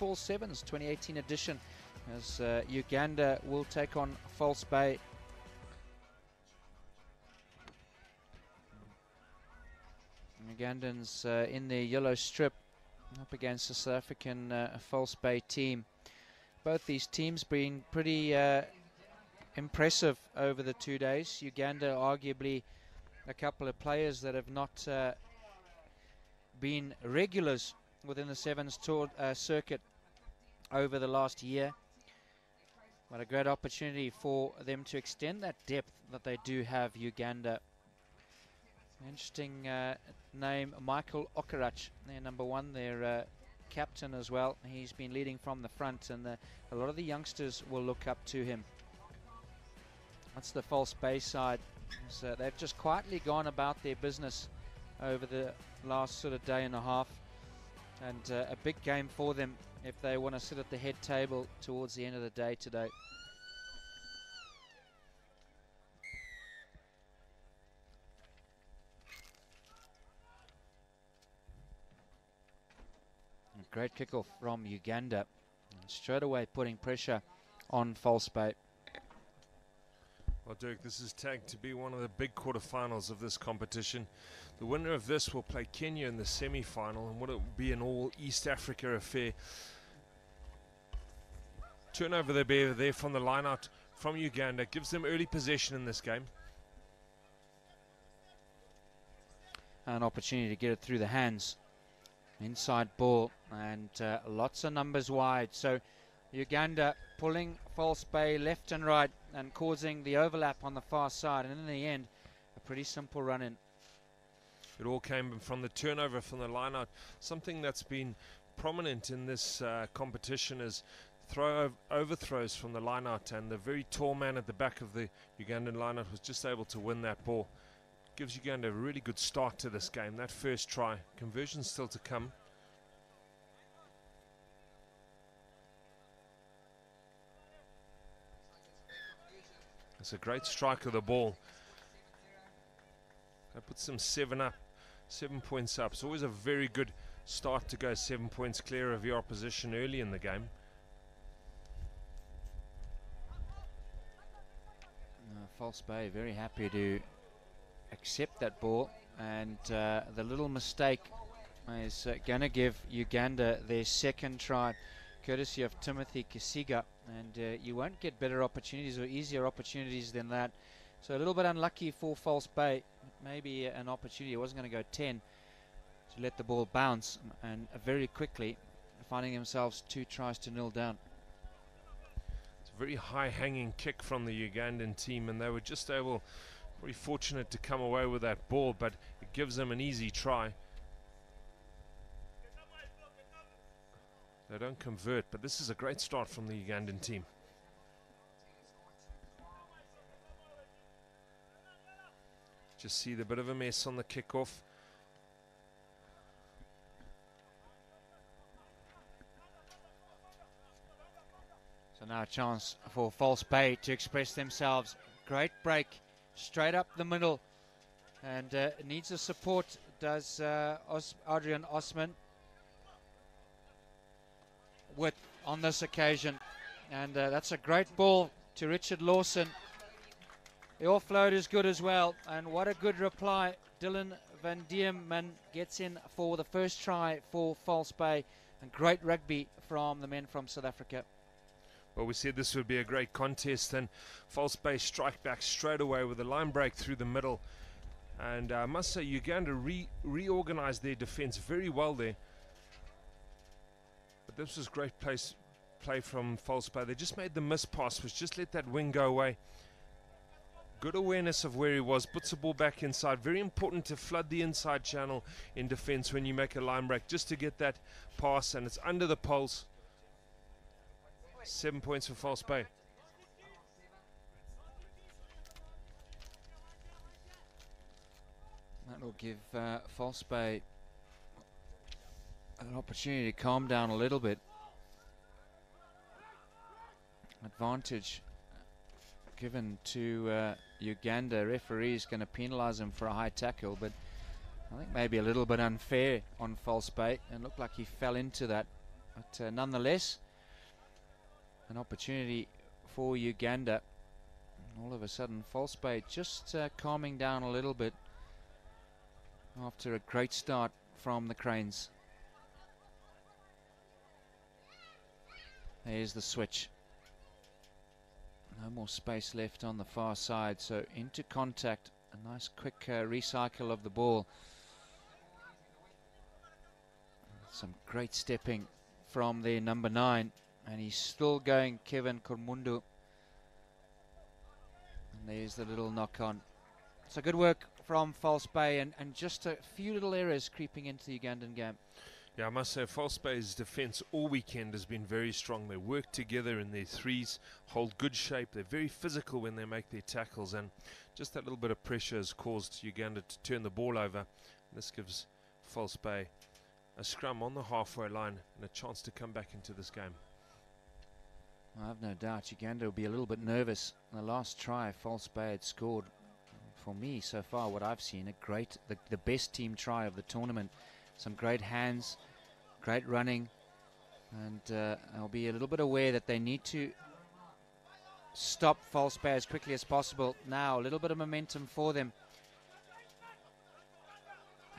Fall Sevens 2018 edition, as Uganda will take on False Bay. Ugandans in their yellow strip up against the South African False Bay team. Both these teams being pretty impressive over the 2 days. Uganda arguably a couple of players that have not been regulars within the Sevens tour circuit over the last year. What a great opportunity for them to extend that depth that they do have, Uganda. Interesting name, Michael Okarach, their number one, their captain as well. He's been leading from the front, and a lot of the youngsters will look up to him. That's the False Bay side. So they've just quietly gone about their business over the last sort of day and a half, and a big game for them if they want to sit at the head table towards the end of the day today. A great kickoff from Uganda, and straight away putting pressure on False Bay. Well, Dirk, this is tagged to be one of the big quarterfinals of this competition. The winner of this will play Kenya in the semi-final, and what it will be an all East Africa affair. Turnover there from the line-out from Uganda gives them early possession in this game. An opportunity to get it through the hands. Inside ball, and lots of numbers wide. So Uganda pulling False Bay left and right and causing the overlap on the far side, and in the end a pretty simple run in. It all came from the turnover from the line-out. Something that's been prominent in this competition is overthrows from the line-out, and the very tall man at the back of the Ugandan line-out was just able to win that ball. Gives Uganda a really good start to this game. That first try, conversion still to come. It's a great strike of the ball. That puts them 7 points up. It's always a very good start to go 7 points clear of your opposition early in the game. False Bay very happy to accept that ball, and the little mistake is going to give Uganda their second try, courtesy of Timothy Kisiga, and you won't get better opportunities or easier opportunities than that. So a little bit unlucky for False Bay. Maybe an opportunity. It wasn't going to go 10 to let the ball bounce, and very quickly finding themselves 2 tries to 0 down. It's a very high hanging kick from the Ugandan team, and they were just able, very fortunate to come away with that ball, but it gives them an easy try. They don't convert, but this is a great start from the Ugandan team. Just see the bit of a mess on the kickoff. So now a chance for False Bay to express themselves. Great break, straight up the middle, and needs the support, does Adrian Osman, with on this occasion, and that's a great ball to Richard Lawson. The offload is good as well, and what a good reply. Dylan Van Diemen gets in for the first try for False Bay, and great rugby from the men from South Africa. Well, we said this would be a great contest, and False Bay strike back straight away with a line break through the middle, and I must say Uganda reorganized their defense very well there. But this was great play from False Bay. They just made the miss pass, which just let that wing go away. Good awareness of where he was, puts the ball back inside. Very important to flood the inside channel in defense when you make a line break, just to get that pass, and it's under the poles. 7 points for False Bay. That will give False Bay an opportunity to calm down a little bit. Advantage given to Uganda. Referee is going to penalise him for a high tackle, but I think maybe a little bit unfair on False Bay, and looked like he fell into that But nonetheless, an opportunity for Uganda. All of a sudden, false bait just calming down a little bit after a great start from the Cranes. There's the switch. No more space left on the far side, so into contact. A nice quick recycle of the ball. Some great stepping from their number 9, and he's still going, Kevin Kormundu. And there's the little knock on. So good work from False Bay, and just a few little errors creeping into the Ugandan game. Yeah, I must say False Bay's defence all weekend has been very strong. They work together in their threes, hold good shape. They're very physical when they make their tackles, and just that little bit of pressure has caused Uganda to turn the ball over. This gives False Bay a scrum on the halfway line and a chance to come back into this game. I have no doubt Uganda will be a little bit nervous. The last try False Bay had scored, for me so far what I've seen, the best team try of the tournament. Some great hands, great running, and they'll be a little bit aware that they need to stop False Bay as quickly as possible. Now a little bit of momentum for them,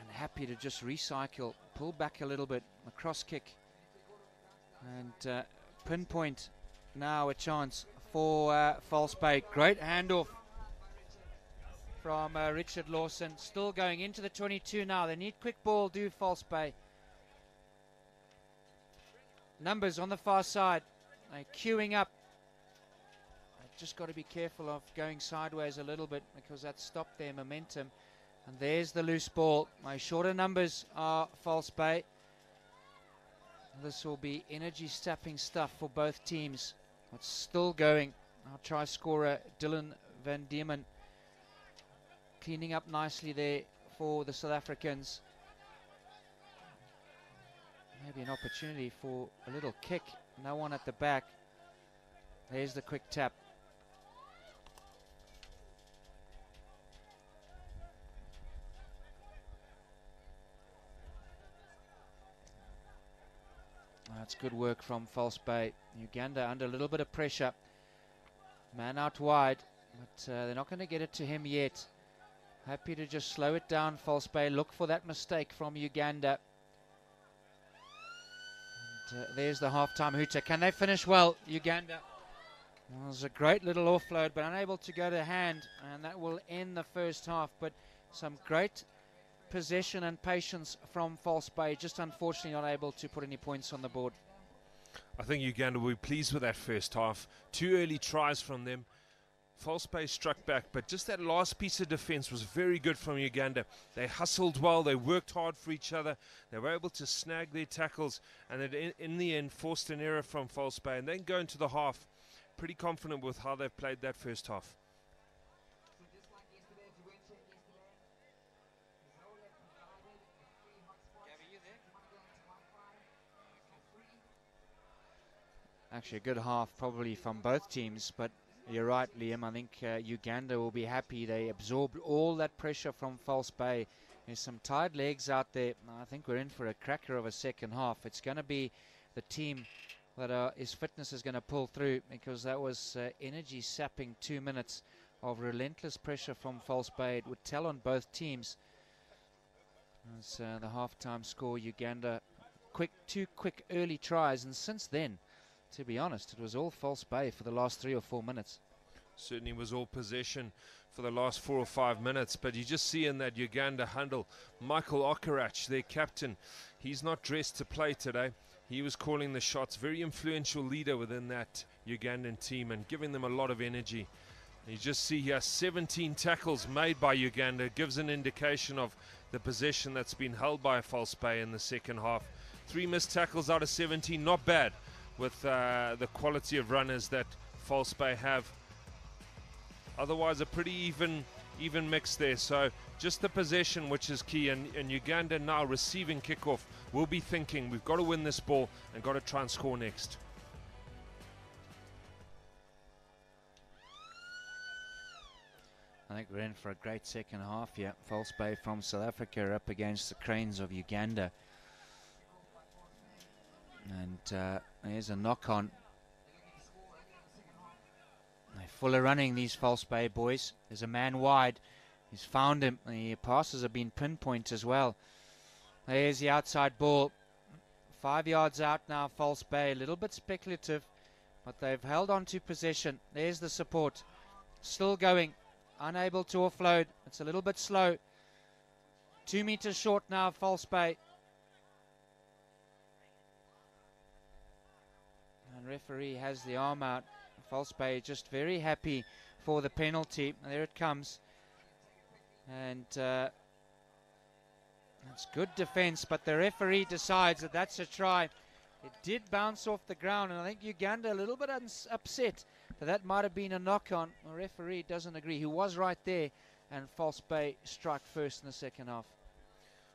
and happy to just recycle, pull back a little bit, a cross kick, and pinpoint now a chance for False Bay. Great handoff from Richard Lawson, still going into the 22 now. They need quick ball, do False Bay. Numbers on the far side, they're queuing up. Just got to be careful of going sideways a little bit, because that stopped their momentum. And there's the loose ball. My shorter numbers are False Bay. This will be energy sapping stuff for both teams. It's still going. Our try scorer Dylan Van Diemen cleaning up nicely there for the South Africans. Maybe an opportunity for a little kick. No one at the back. There's the quick tap. That's good work from False Bay. Uganda under a little bit of pressure. Man out wide, but they're not going to get it to him yet. Happy to just slow it down, False Bay. Look for that mistake from Uganda. And, there's the half-time hooter. Can they finish well, Uganda? Well, it was a great little offload, but unable to go to hand, and that will end the first half. But some great possession and patience from False Bay, just unfortunately not able to put any points on the board. I think Uganda will be pleased with that first half. 2 early tries from them. False Bay struck back, but just that last piece of defense was very good from Uganda. They hustled well, they worked hard for each other, they were able to snag their tackles, and it in the end forced an error from False Bay, and then go into the half pretty confident with how they've played that first half. Actually a good half probably from both teams, but you're right, Liam. I think Uganda will be happy. They absorbed all that pressure from False Bay. There's some tired legs out there. I think we're in for a cracker of a second half. It's going to be the team that his fitness is going to pull through, because that was energy sapping 2 minutes of relentless pressure from False Bay. It would tell on both teams. As the halftime score, Uganda two quick early tries, and since then, to be honest, it was all False Bay for the last 3 or 4 minutes. Certainly was all possession for the last 4 or 5 minutes, but you just see in that Uganda handle, Michael Okarach, their captain, he's not dressed to play today. He was calling the shots, very influential leader within that Ugandan team and giving them a lot of energy. You just see here 17 tackles made by Uganda, gives an indication of the possession that's been held by False Bay in the second half. 3 missed tackles out of 17, not bad with the quality of runners that False Bay have. Otherwise a pretty even mix there. So just the possession which is key, and Uganda now receiving kickoff will be thinking we've got to win this ball and got to try and score next. I think we're in for a great second half here. False Bay from South Africa up against the Cranes of Uganda. And there's a knock on. They're full of running, these False Bay boys. There's a man wide. He's found him. The passes have been pinpoint as well. There's the outside ball. 5 yards out now, False Bay. A little bit speculative, but they've held on to possession. There's the support. Still going. Unable to offload. It's a little bit slow. 2 meters short now, False Bay. And referee has the arm out. False Bay just very happy for the penalty. There it comes. And that's good defense, but the referee decides that that's a try. It did bounce off the ground, and I think Uganda a little bit upset that might have been a knock-on. The referee doesn't agree. He was right there, and False Bay struck first in the second half.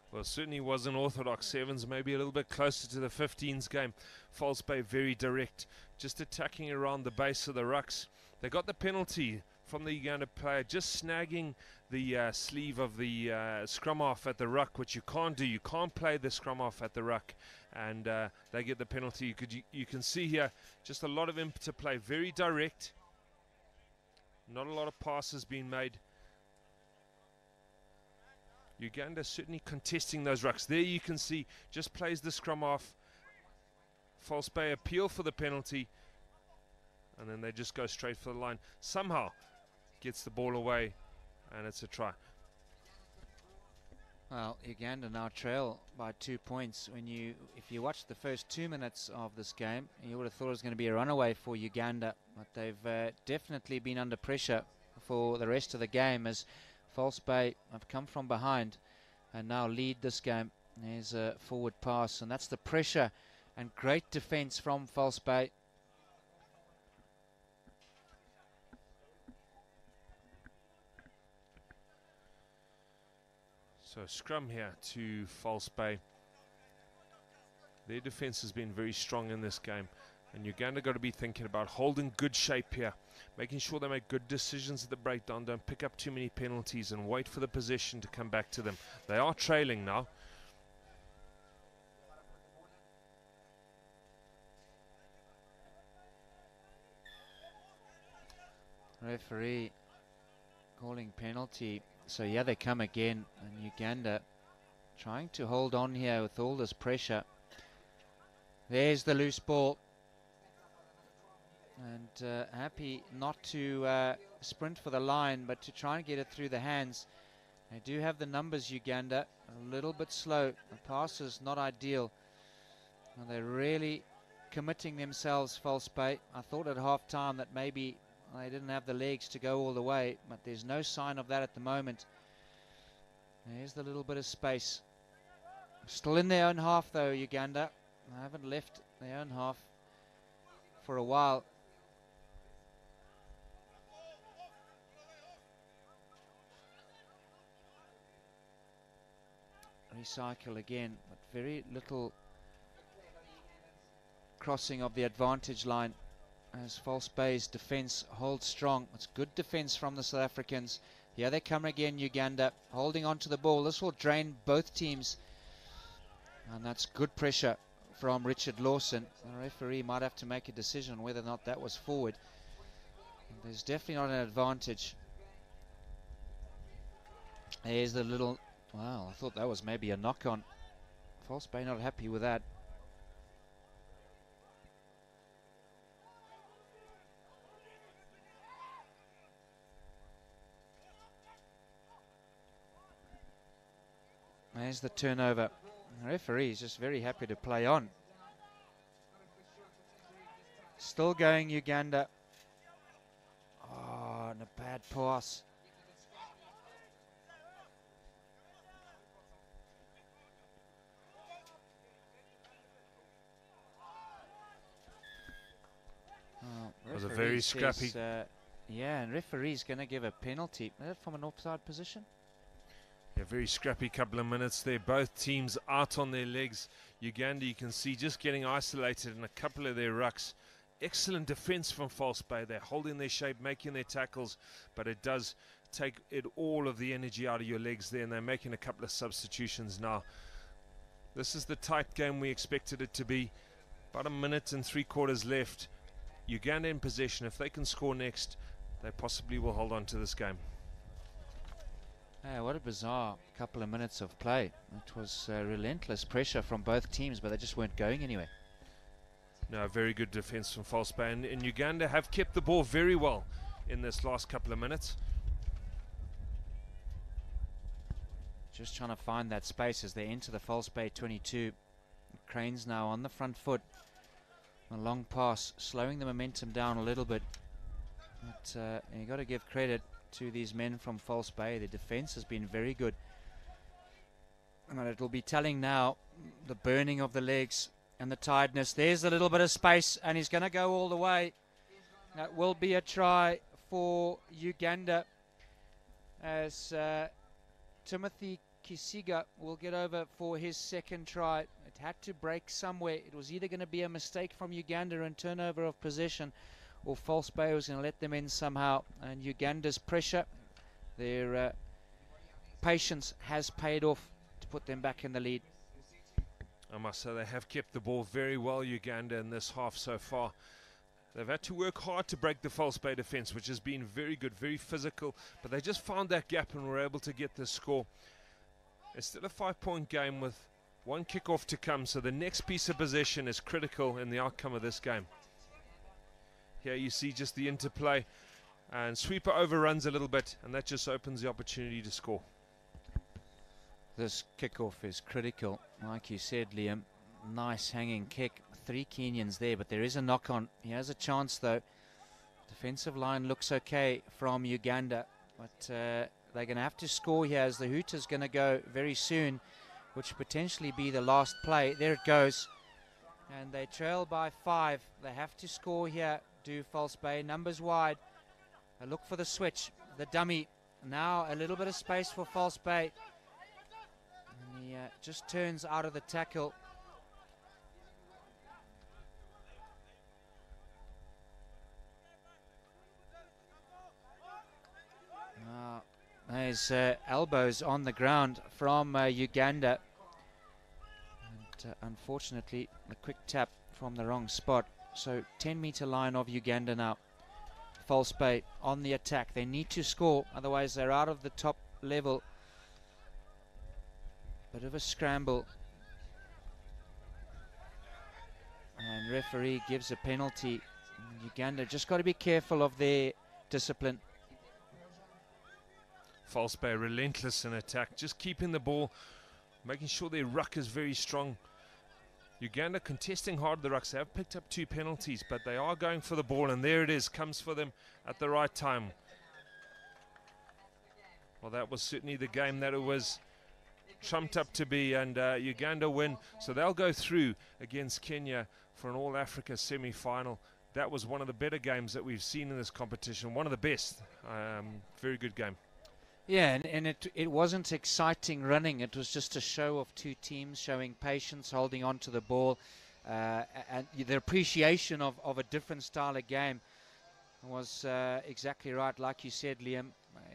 Well, certainly wasn't orthodox. Sevens maybe a little bit closer to the 15s game. False Bay very direct, just attacking around the base of the rucks. They got the penalty from the Uganda player, just snagging the sleeve of the scrum half at the ruck, which you can't do. You can't play the scrum half at the ruck, and they get the penalty. You can see here just a lot of interplay, very direct. Not a lot of passes being made. Uganda certainly contesting those rucks. There you can see, just plays the scrum off. False Bay appeal for the penalty, and then they just go straight for the line. Somehow gets the ball away, and it's a try. Well, Uganda now trail by 2 points. If you watch the first 2 minutes of this game, you would have thought it was going to be a runaway for Uganda, but they've definitely been under pressure for the rest of the game, as False Bay have come from behind and now lead this game. There's a forward pass, and that's the pressure and great defense from False Bay. So scrum here to False Bay. Their defense has been very strong in this game, and Uganda got to be thinking about holding good shape here, making sure they make good decisions at the breakdown, don't pick up too many penalties, and wait for the possession to come back to them. They are trailing now. Referee calling penalty. So yeah, they come again, and Uganda trying to hold on here with all this pressure. There's the loose ball, and happy not to sprint for the line, but to try and get it through the hands. They do have the numbers, Uganda, a little bit slow. The pass is not ideal, and they're really committing themselves, False Bay. I thought at half time that maybe they didn't have the legs to go all the way, but there's no sign of that at the moment. There's the little bit of space. Still in their own half though, Uganda. They haven't left their own half for a while. Recycle again, but very little crossing of the advantage line, as False Bay's defense holds strong. It's good defense from the South Africans. Here they come again, Uganda, holding on to the ball. This will drain both teams, and that's good pressure from Richard Lawson. The referee might have to make a decision on whether or not that was forward. There's definitely not an advantage. There's the little, wow, I thought that was maybe a knock-on. False Bay not happy with that. There's the turnover. The referee is just very happy to play on. Still going, Uganda. Oh, and a bad pass. It was a very scrappy. Yeah, and referee's going to give a penalty. Is that from an offside position? A very scrappy couple of minutes there. Both teams out on their legs. Uganda, you can see, just getting isolated in a couple of their rucks. Excellent defense from False Bay. They're holding their shape, making their tackles, but it does take all of the energy out of your legs there, and they're making a couple of substitutions now. This is the tight game we expected it to be. About a minute and 3/4 left. Uganda in possession. If they can score next, they possibly will hold on to this game. What a bizarre couple of minutes of play. It was relentless pressure from both teams, but they just weren't going anywhere. No, very good defense from False Bay, and Uganda have kept the ball very well in this last couple of minutes. Just trying to find that space as they enter the False Bay 22. Cranes now on the front foot. A long pass, slowing the momentum down a little bit. But you got to give credit to these men from False Bay. The defense has been very good. And it'll be telling now, the burning of the legs and the tiredness. There's a little bit of space, and he's going to go all the way. That will be a try for Uganda, as Timothy Kisiga will get over for his second try. It had to break somewhere. It was either going to be a mistake from Uganda and turnover of possession, or False Bay was going to let them in somehow. And Uganda's pressure, their patience has paid off to put them back in the lead. I must say they have kept the ball very well, Uganda, in this half so far. They've had to work hard to break the False Bay defense, which has been very good, very physical, but they just found that gap and were able to get the score. It's still a 5-point game with one kickoff to come, so the next piece of possession is critical in the outcome of this game. Here you see just the interplay, and sweeper overruns a little bit, and that just opens the opportunity to score. This kickoff is critical, like you said, Liam. Nice hanging kick. 3 Kenyans there, but there is a knock on. He has a chance though. Defensive line looks okay from Uganda, but they're going to have to score here, as the hoot is going to go very soon, which potentially be the last play. There it goes, and they trail by 5. They have to score here. Do False Bay, numbers wide. A look for the switch, the dummy. Now a little bit of space for False Bay. And he just turns out of the tackle. There's elbows on the ground from Uganda. And unfortunately, a quick tap from the wrong spot. So 10-meter line of Uganda now. False Bay on the attack. They need to score, otherwise they're out of the top level. Bit of a scramble. And referee gives a penalty. Uganda just got to be careful of their discipline. False Bay relentless in attack, just keeping the ball, making sure their ruck is very strong. Uganda contesting hard the rucks. They have picked up 2 penalties, but they are going for the ball, and there it is, comes for them at the right time. Well, that was certainly the game that it was trumped up to be, and Uganda win, so they'll go through against Kenya for an All-Africa semi-final. That was one of the better games that we've seen in this competition, one of the best. Very good game. Yeah, and it wasn't exciting running. It was just a show of 2 teams showing patience, holding on to the ball, and the appreciation of a different style of game was exactly right. Like you said, Liam,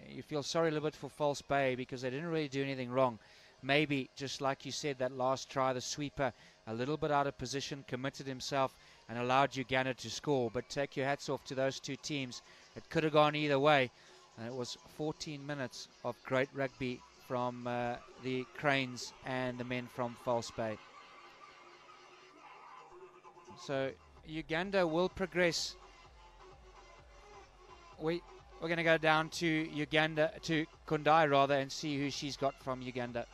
you feel sorry a little bit for False Bay because they didn't really do anything wrong. Maybe, just like you said, that last try, the sweeper, a little bit out of position, committed himself and allowed Uganda to score. But take your hats off to those 2 teams. It could have gone either way. And it was 14 minutes of great rugby from the Cranes and the men from False Bay. So Uganda will progress. We're going to go down to Uganda, to Kundai rather, and see who she's got from Uganda.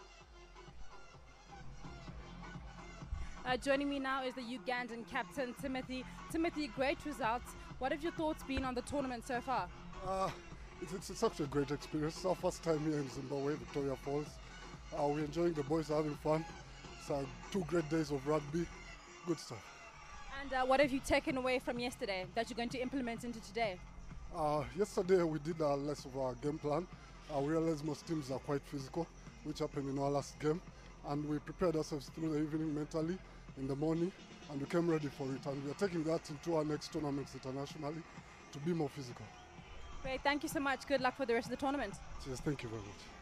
Joining me now is the Ugandan captain, Timothy. Timothy, great results. What have your thoughts been on the tournament so far? It's actually a great experience. It's our first time here in Zimbabwe, Victoria Falls. We're enjoying, the boys are having fun. It's 2 great days of rugby. Good stuff. And what have you taken away from yesterday that you're going to implement into today? Yesterday we did less of our game plan. We realized most teams are quite physical, which happened in our last game. And we prepared ourselves through the evening mentally in the morning, and we came ready for it. And we are taking that into our next tournaments internationally to be more physical. Great, thank you so much. Good luck for the rest of the tournament. Cheers, thank you very much.